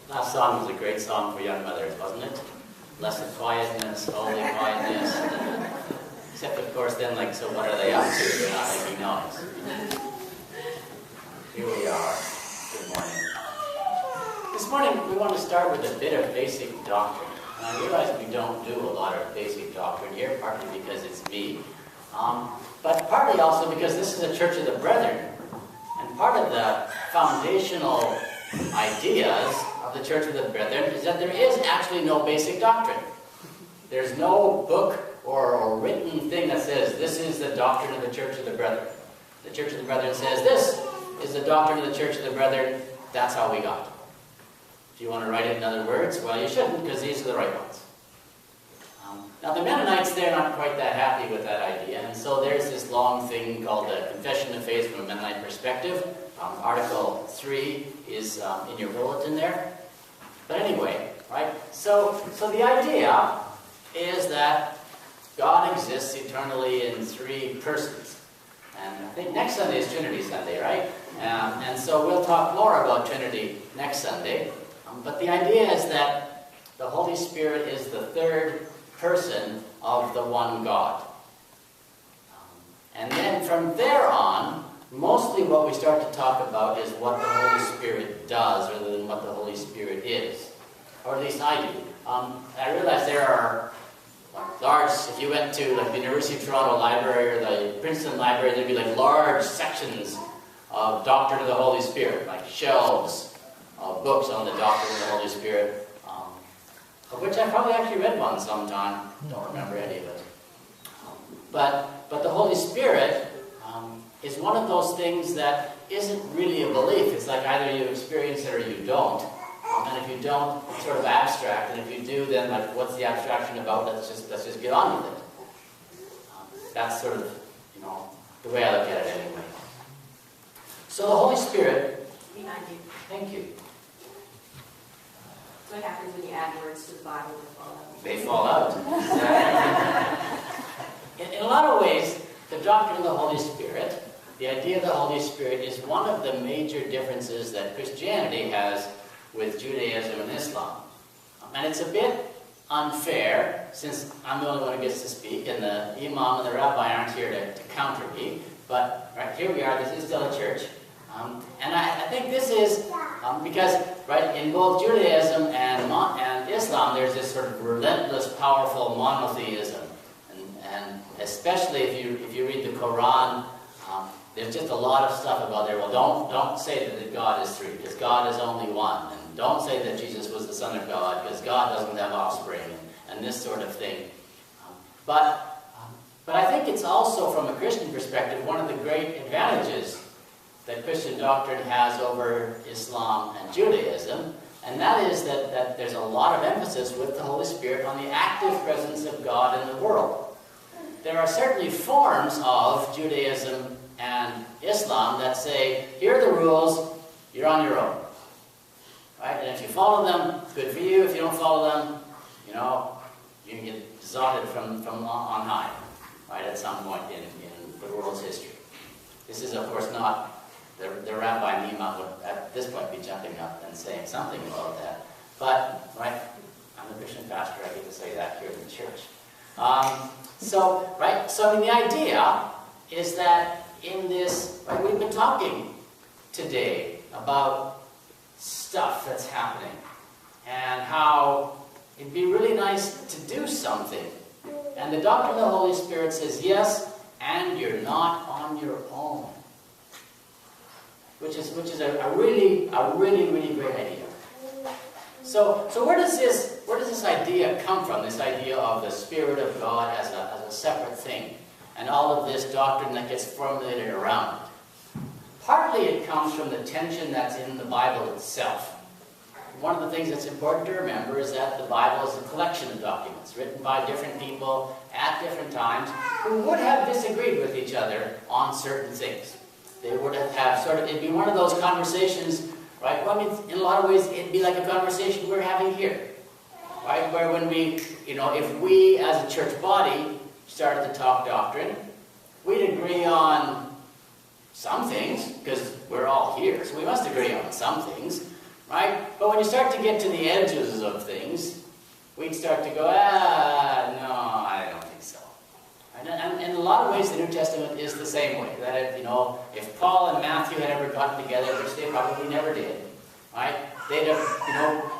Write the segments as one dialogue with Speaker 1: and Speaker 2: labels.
Speaker 1: Last song was a great song for young mothers, wasn't it? Blessed quietness, holy quietness. Except, of course, then, like, so what are they up to? They're not making noise. Here we are. Good morning. This morning, we want to start with a bit of basic doctrine. And I realize we don't do a lot of basic doctrine here, partly because it's me, but partly also because this is a Church of the Brethren. And part of the foundational ideas of the Church of the Brethren is that there is actually no basic doctrine. There's no book or written thing that says this is the doctrine of the Church of the Brethren. The Church of the Brethren says this is the doctrine of the Church of the Brethren. That's how we got it. If you want to write it in other words, well, you shouldn't, because these are the right ones. Now, the Mennonites, they're not quite that happy with that idea, and so there's this long thing called the Confession of Faith from a Mennonite perspective. Article 3 is in your bulletin there. But anyway, right? So the idea is that God exists eternally in three persons. And I think next Sunday is Trinity Sunday, right? And so we'll talk more about Trinity next Sunday. But the idea is that the Holy Spirit is the third person of the one God. And then from there on, mostly what we start to talk about is what the Holy Spirit does rather than what the Holy Spirit is. Or at least I do. I realize there are large, if you went to like the University of Toronto Library or the Princeton Library, there'd be like large sections of Doctrine of the Holy Spirit, like shelves of books on the Doctrine of the Holy Spirit, of which I probably actually read one sometime. Don't remember any of it. But the Holy Spirit is one of those things that isn't really a belief. It's like either you experience it or you don't. And if you don't, it's sort of abstract. And if you do, then like, what's the abstraction about? Let's just get on with it. That's sort of, the way I look at it anyway. So the Holy Spirit.
Speaker 2: Behind you.
Speaker 1: Thank you.
Speaker 2: What happens when you add words to the Bible?
Speaker 1: They fall out. In a lot of ways, the doctrine of the Holy Spirit, the idea of the Holy Spirit, is one of the major differences that Christianity has with Judaism and Islam. And it's a bit unfair, since I'm the only one who gets to speak, and the imam and the rabbi aren't here to counter me. But right here we are, this is still a church. And I think this is because, right, in both Judaism and Islam, there's this sort of relentless, powerful monotheism. And especially if you read the Quran, there's just a lot of stuff about there. Well, don't say that God is three, because God is only one. And don't say that Jesus was the Son of God, because God doesn't have offspring, and this sort of thing. But I think it's also, from a Christian perspective, one of the great advantages that Christian doctrine has over Islam and Judaism, and that is that there's a lot of emphasis with the Holy Spirit on the active presence of God in the world. There are certainly forms of Judaism and Islam that say, here are the rules, you're on your own. Right? And if you follow them, good for you. If you don't follow them, you can get exalted from on high, right, at some point in the world's history. This is, of course, not the rabbi and imam would at this point be jumping up and saying something about that. But, right, I'm a Christian pastor, I get to say that here in the church. So I mean, the idea is that in this, right, we've been talking today about stuff that's happening and how it'd be really nice to do something. And the doctrine of the Holy Spirit says, yes, and you're not on your own. Which is a really great idea. So where does this idea come from? This idea of the Spirit of God as a separate thing, and all of this doctrine that gets formulated around it. Partly it comes from the tension that's in the Bible itself. One of the things that's important to remember is that the Bible is a collection of documents written by different people at different times who would have disagreed with each other on certain things. They would have it'd be one of those conversations, right? Well, I mean, in a lot of ways, it'd be like a conversation we're having here, right? Where when we, if we as a church body started to talk doctrine, we'd agree on some things, because we're all here, so we must agree on some things. right? But when you start to get to the edges of things, we'd start to go, no, I don't think so. And in a lot of ways, the New Testament is the same way. That if Paul and Matthew had ever gotten together, which they probably never did, right? They'd have,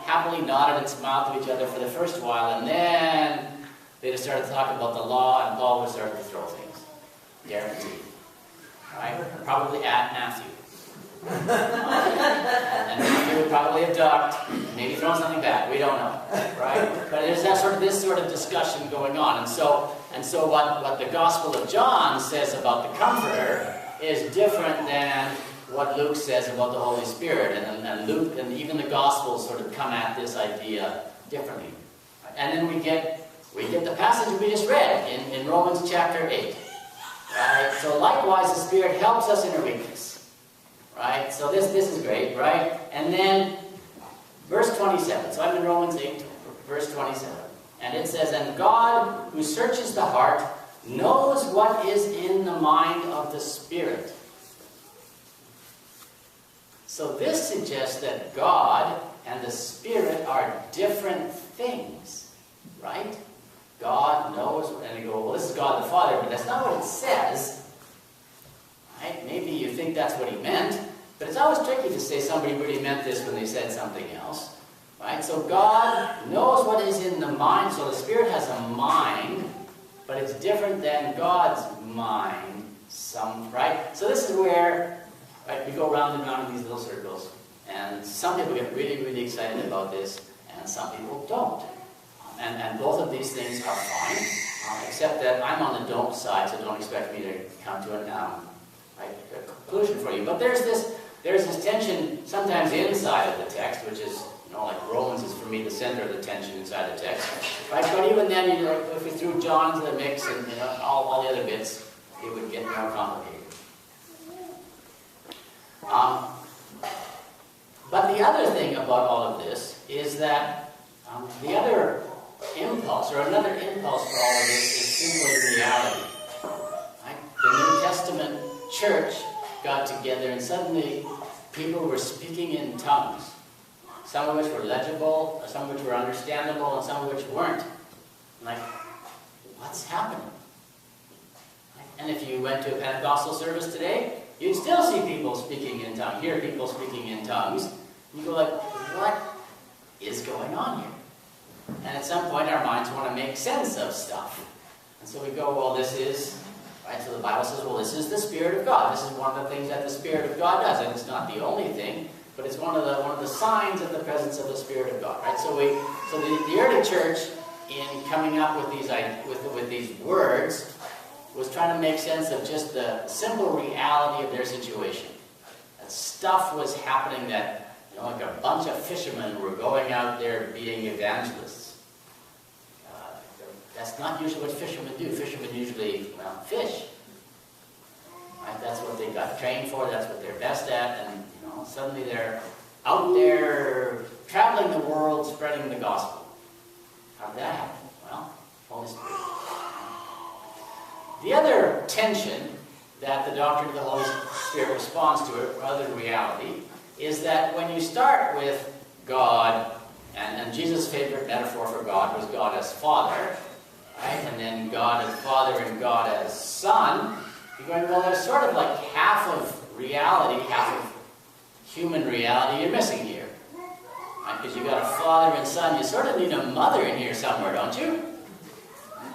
Speaker 1: happily nodded and smiled to each other for the first while, and then they'd have started to talk about the law, and Paul would start to throw things. Guaranteed. Right? Probably at Matthew. And Matthew would probably have ducked, maybe thrown something back. We don't know. Right? But there's this sort of discussion going on. And so what the Gospel of John says about the Comforter is different than what Luke says about the Holy Spirit. And Luke and even the Gospels sort of come at this idea differently. And then we get the passage we just read in Romans chapter 8. Right? So likewise, the Spirit helps us in our weakness. Right? So this is great, right? And then verse 27. So I'm in Romans 8, verse 27. And it says, "And God, who searches the heart, knows what is in the mind of the Spirit." So this suggests that God and the Spirit are different things, right? God knows, and you go, well, this is God the Father, but that's not what it says. Right? Maybe you think that's what he meant, but it's always tricky to say somebody really meant this when they said something else. Right? So God knows what is in the mind, so the Spirit has a mind, but it's different than God's mind. Right? So this is where we go round and round in these little circles, and some people get really, really excited about this, and some people don't. And both of these things are fine, except that I'm on the don't side, so don't expect me to come to a conclusion for you. But there's this tension sometimes inside of the text, which is, like Romans is for me the center of the tension inside the text. Right? But even then, if we threw John into the mix and all the other bits, it would get more complicated. But the other thing about all of this is that the other impulse, or another impulse for all of this, is simply reality. Right? The New Testament church got together and suddenly people were speaking in tongues. Some of which were legible, some of which were understandable, and some of which weren't. Like, what's happening? And if you went to a Pentecostal service today, you'd still see people speaking in tongues, hear people speaking in tongues. You go like, what is going on here? And at some point our minds want to make sense of stuff. And so we go, well, this is, right? So the Bible says, well, this is the Spirit of God. This is one of the things that the Spirit of God does. And it's not the only thing, but it's one of the signs of the presence of the Spirit of God, right? So the early church, in coming up with these words, was trying to make sense of just the simple reality of their situation. That stuff was happening that, like a bunch of fishermen were going out there being evangelists. That's not usually what fishermen do. Fishermen usually, fish. Right? That's what they got trained for. That's what they're best at. And suddenly they're out there traveling the world, spreading the gospel. How did that happen? Well, Holy Spirit. The other tension that the doctrine of the Holy Spirit responds to, it, rather than reality, is that when you start with God, and Jesus' favorite metaphor for God was God as Father, right? And then God as Father and God as Son, you're going, well, there's sort of like half of reality, half of human reality you're missing here. Right? Because you've got a father and son, you sort of need a mother in here somewhere, don't you?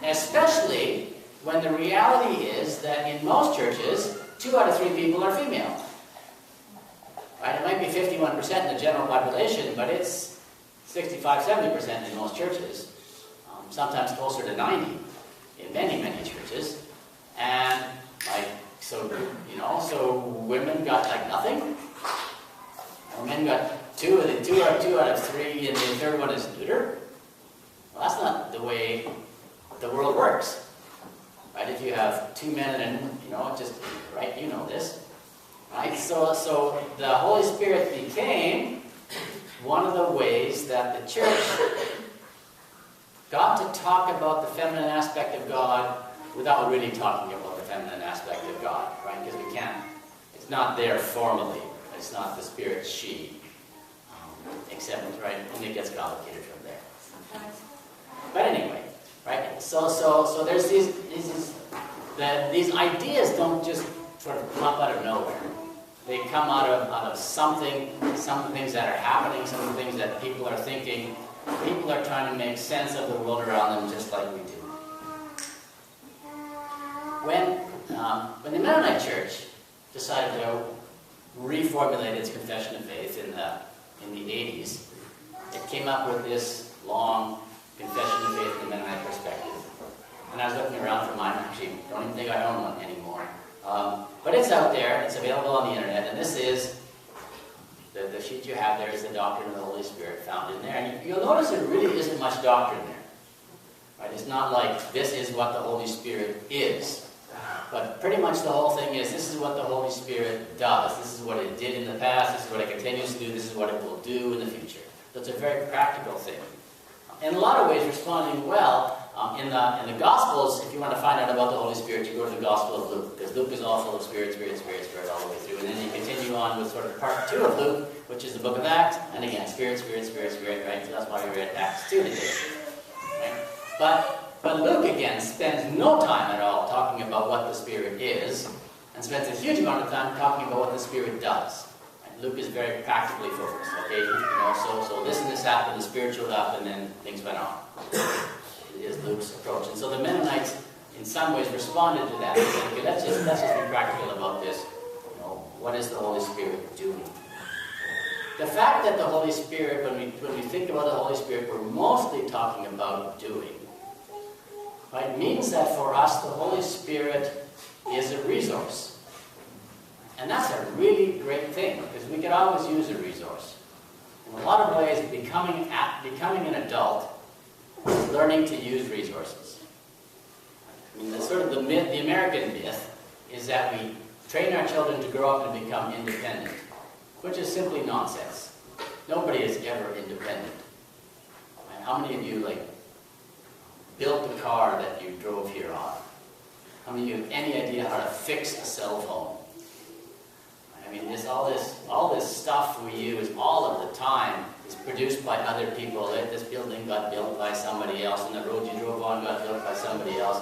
Speaker 1: Especially when the reality is that in most churches, 2 out of 3 people are female. Right? It might be 51% in the general population, but it's 65-70% in most churches. Sometimes closer to 90 in many, many churches. And so women got like nothing. Men got 2 out of 3, and the third one is neuter. Well, that's not the way the world works. Right? If you have 2 men and, right, this. Right? So the Holy Spirit became one of the ways that the church got to talk about the feminine aspect of God without really talking about the feminine aspect of God, right? Because we can't, it's not there formally. It's not the Spirit she. except, right, and it gets complicated from there. But anyway, right, so there's these ideas don't just sort of pop out of nowhere. They come out of something, some of the things that are happening, some of the things that people are thinking. People are trying to make sense of the world around them just like we do. When the Mennonite Church decided to reformulate its confession of faith in the 80s, it came up with this long confession of faith in the Mennonite perspective. And I was looking around for mine. Actually, don't even think I own one anymore. But it's out there. It's available on the internet. And this is, the sheet you have there is the doctrine of the Holy Spirit found in there. And you'll notice there really isn't much doctrine there. Right? It's not like this is what the Holy Spirit is. But pretty much the whole thing is this is what the Holy Spirit does. This is what it did in the past. This is what it continues to do. This is what it will do in the future. So it's a very practical thing. In a lot of ways, responding well. In the Gospels, if you want to find out about the Holy Spirit, you go to the Gospel of Luke, because Luke is all full of Spirit, Spirit, Spirit, Spirit all the way through. And then you continue on with sort of part 2 of Luke, which is the book of Acts, and again, Spirit, Spirit, Spirit, Spirit, right? So that's why we read Acts 2 today. Right? But Luke, again, spends no time at all talking about what the Spirit is, and spends a huge amount of time talking about what the Spirit does. Right? Luke is very practically focused, okay? So this and this happened, the Spirit showed up, and then things went on. Is Luke's approach. And so the Mennonites, in some ways, responded to that. They said, okay, let's just be practical about this. What is the Holy Spirit doing? The fact that the Holy Spirit, when we think about the Holy Spirit, we're mostly talking about doing. Right? Means that for us, the Holy Spirit is a resource. And that's a really great thing, because we can always use a resource. In a lot of ways, becoming an adult, learning to use resources. I mean, the American myth is that we train our children to grow up and become independent, which is simply nonsense. Nobody is ever independent. And how many of you, built the car that you drove here on? How many of you have any idea how to fix a cell phone? I mean, all this stuff we use all of the time is produced by other people. This building got built by somebody else, and the road you drove on got built by somebody else,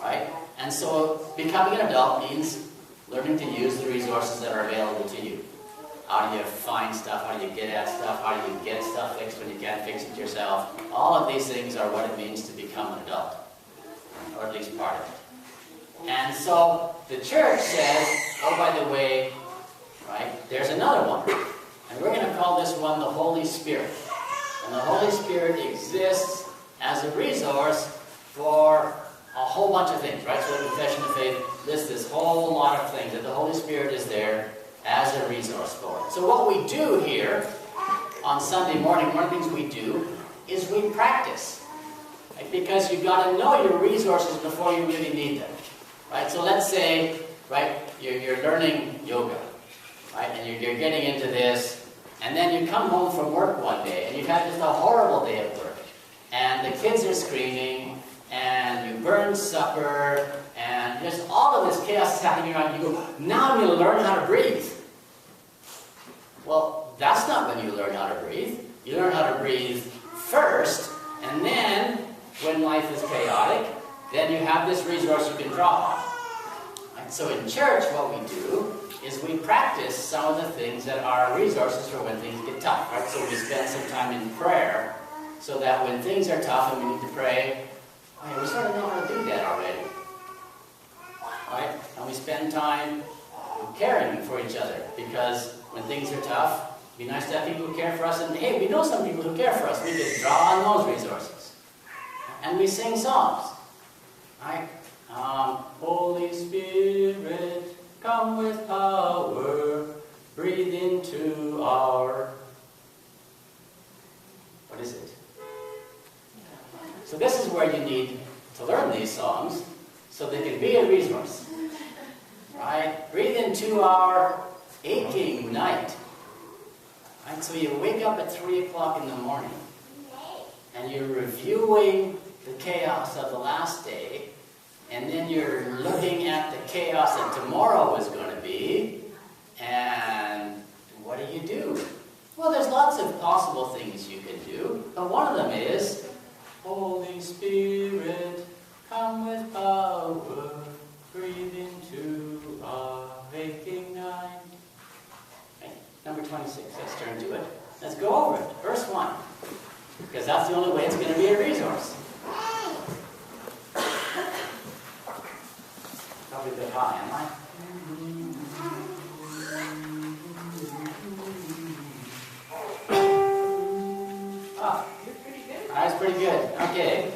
Speaker 1: right? And so becoming an adult means learning to use the resources that are available to you. How do you find stuff? How do you get at stuff? How do you get stuff fixed when you can't fix it yourself? All of these things are what it means to become an adult, or at least part of it. And so the church says, oh, by the way, right, there's another one. And we're going to call this one the Holy Spirit. And the Holy Spirit exists as a resource for a whole bunch of things, right? So the Confession of Faith lists this whole lot of things that the Holy Spirit is there as a resource for. So what we do here on Sunday morning, one of the things we do is we practice. Right? Because you've got to know your resources before you really need them. Right? So let's say, right, you're learning yoga. Right? And you're getting into this, and then you come home from work one day, and you've had just a horrible day at work, and the kids are screaming, and you burn supper, and just all of this chaos is happening around you. You go, now I'm going to learn how to breathe. Well, that's not when you learn how to breathe. You learn how to breathe first, and then, when life is chaotic, then you have this resource you can draw on. Right? So in church, what we do is we practice some of the things that are resources for when things get tough, right? So we spend some time in prayer so that when things are tough and we need to pray, we sort of know how to do that already, right? And we spend time caring for each other, because when things are tough, it'd be nice to have people who care for us, and hey, we know some people who care for us. We just draw on those resources. And we sing songs, right? Holy Spirit, come with power, breathe into our... What is it? So this is where you need to learn these songs so they can be a resource. Right? Breathe into our aching night. Right? So you wake up at 3 o'clock in the morning and you're reviewing the chaos of the last day, and then you're looking at the chaos that tomorrow is going to be, and what do? Well, there's lots of possible things you can do, but one of them is, Holy Spirit, come with power, breathe into our waking night. Okay, number 26, let's turn to it. Let's go over it. Verse 1, because that's the only way it's going to be a resource. Probably a bit high, am I? That's pretty good. Okay.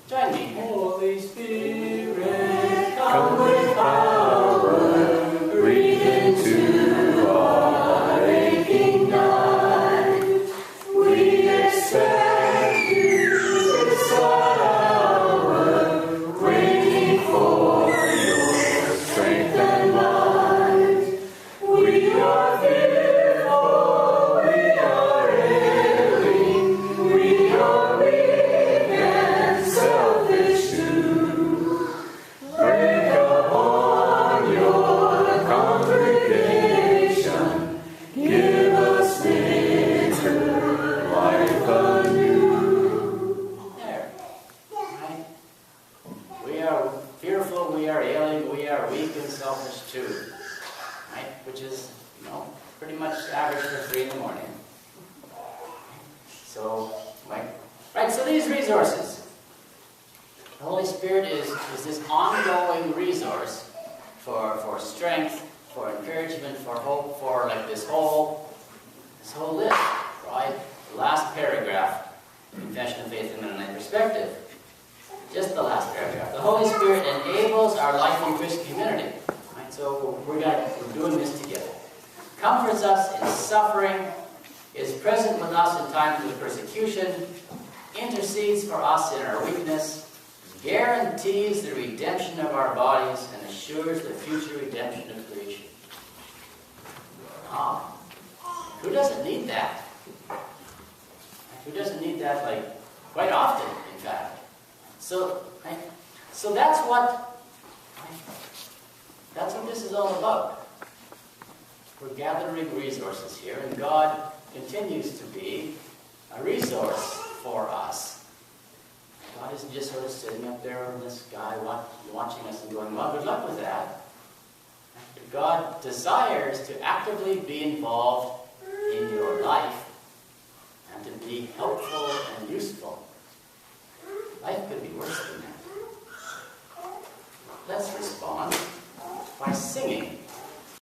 Speaker 1: Join me. Holy Spirit, come with power, breathe into our aching night. We expect you this hour, waiting for your strength and might. We are fearful, we are ailing, we are weak and selfish too. Break upon your congregation, give us winter life anew. There. Right? We are fearful, we are ailing, we are weak and selfish too. Right? Which is, pretty much average for 3 in the morning. So, right, so these resources. The Holy Spirit is this ongoing resource for strength, for encouragement, for hope, for like this whole list, right? The last paragraph, confession of faith in a Mennonite perspective. Just the last paragraph. The Holy Spirit enables our life in Christian community. Right? So we're doing this together. Comforts us in suffering, is present with us in times of persecution, intercedes for us in our weakness, guarantees the redemption of our bodies, and assures the future redemption of creation. Who doesn't need that? Who doesn't need that, quite often, in fact? So that's what this is all about. We're gathering resources here, and God continues to be a resource for us. God isn't just sort of sitting up there in the sky watching us and going, well, good luck with that. God desires to actively be involved in your life and to be helpful and useful. Life could be worse than that. Let's respond by singing.